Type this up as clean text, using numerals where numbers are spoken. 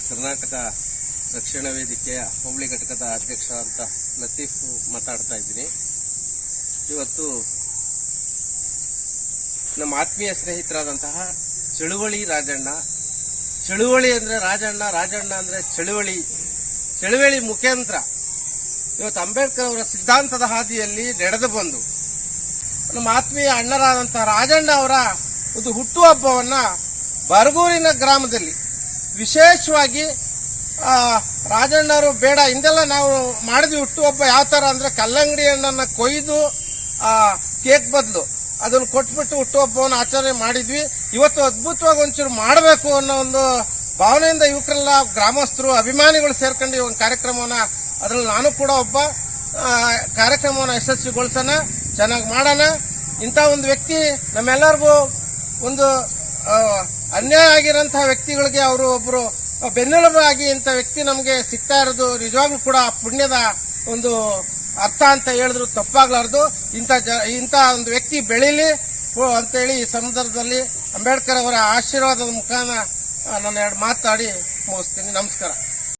ಕರ್ನಾಟಕ ರಕ್ಷಣಾ ವೇದಿಕೆಯ ಹೋಬಳಿ ಘಟಕದ ಅಧ್ಯಕ್ಷ ಅಂತ ಲತೀಫ್ ಮಾತಾಡ್ತಾ ಇದ್ದೀನಿ. ಇವತ್ತು ನಮ್ಮ ಆತ್ಮೀಯ ಸ್ನೇಹಿತರಾದಂತಹ ಚಳುವಳಿ ರಾಜಣ್ಣ, ಚಳುವಳಿ ಅಂದ್ರೆ ರಾಜಣ್ಣ, ರಾಜಣ್ಣ ಅಂದ್ರೆ ಚಳುವಳಿ ಮುಖೇಂದ್ರ ಇವತ್ತು ಅಂಬೇಡ್ಕರ್ ಅವರ ಸಿದ್ಧಾಂತದ ಹಾದಿಯಲ್ಲಿ ನಡೆದು ಬಂದು ನಮ್ಮ ಆತ್ಮೀಯ ಅಣ್ಣರಾದಂತಹ ರಾಜಣ್ಣ ಅವರ ಒಂದು ಹುಟ್ಟುಹಬ್ಬವನ್ನ ಬರಗೂರಿನ ಗ್ರಾಮದಲ್ಲಿ ವಿಶೇಷವಾಗಿ ರಾಜಣ್ಣವರು ಬೇಡ ಹಿಂದೆಲ್ಲ ನಾವು ಮಾಡಿದ್ವಿ. ಹುಟ್ಟುಹಬ್ಬ ಯಾವ ತರ ಅಂದ್ರೆ ಕಲ್ಲಂಗಡಿ ಹಣ್ಣನ್ನ ಕೊಯ್ದು ಕೇಕ್ ಬದಲು ಅದನ್ನು ಕೊಟ್ಬಿಟ್ಟು ಹುಟ್ಟುಹಬ್ಬವನ್ನು ಆಚರಣೆ ಮಾಡಿದ್ವಿ. ಇವತ್ತು ಅದ್ಭುತವಾಗಿ ಒಂಚೂರು ಮಾಡಬೇಕು ಅನ್ನೋ ಒಂದು ಭಾವನೆಯಿಂದ ಯುವಕರೆಲ್ಲ ಗ್ರಾಮಸ್ಥರು ಅಭಿಮಾನಿಗಳು ಸೇರ್ಕೊಂಡು ಈ ಒಂದು ಕಾರ್ಯಕ್ರಮವನ್ನ, ಅದರಲ್ಲಿ ನಾನು ಕೂಡ ಒಬ್ಬ, ಕಾರ್ಯಕ್ರಮವನ್ನು ಯಶಸ್ವಿಗೊಳಿಸೋಣ, ಚೆನ್ನಾಗಿ ಮಾಡೋಣ. ಇಂಥ ಒಂದು ವ್ಯಕ್ತಿ ನಮ್ಮೆಲ್ಲರಿಗೂ ಒಂದು ಅನ್ಯಾಯ ಆಗಿರೋಂತಹ ವ್ಯಕ್ತಿಗಳಿಗೆ ಅವರು ಒಬ್ರು ಬೆನ್ನೆಲುಬಾಗಿ ಇಂಥ ವ್ಯಕ್ತಿ ನಮಗೆ ಸಿಗ್ತಾ ಇರೋದು ನಿಜವಾಗ್ಲೂ ಕೂಡ ಪುಣ್ಯದ ಒಂದು ಅರ್ಥ ಅಂತ ಹೇಳಿದ್ರು ತಪ್ಪಾಗ್ಲಾರ್ದು. ಇಂಥ ಒಂದು ವ್ಯಕ್ತಿ ಬೆಳೀಲಿ ಅಂತೇಳಿ ಈ ಸಂದರ್ಭದಲ್ಲಿ ಅಂಬೇಡ್ಕರ್ ಅವರ ಆಶೀರ್ವಾದದ ಮುಖಾನ ನಾನು ಎರಡು ಮಾತಾಡಿ ಮುಗಿಸ್ತೀನಿ. ನಮಸ್ಕಾರ.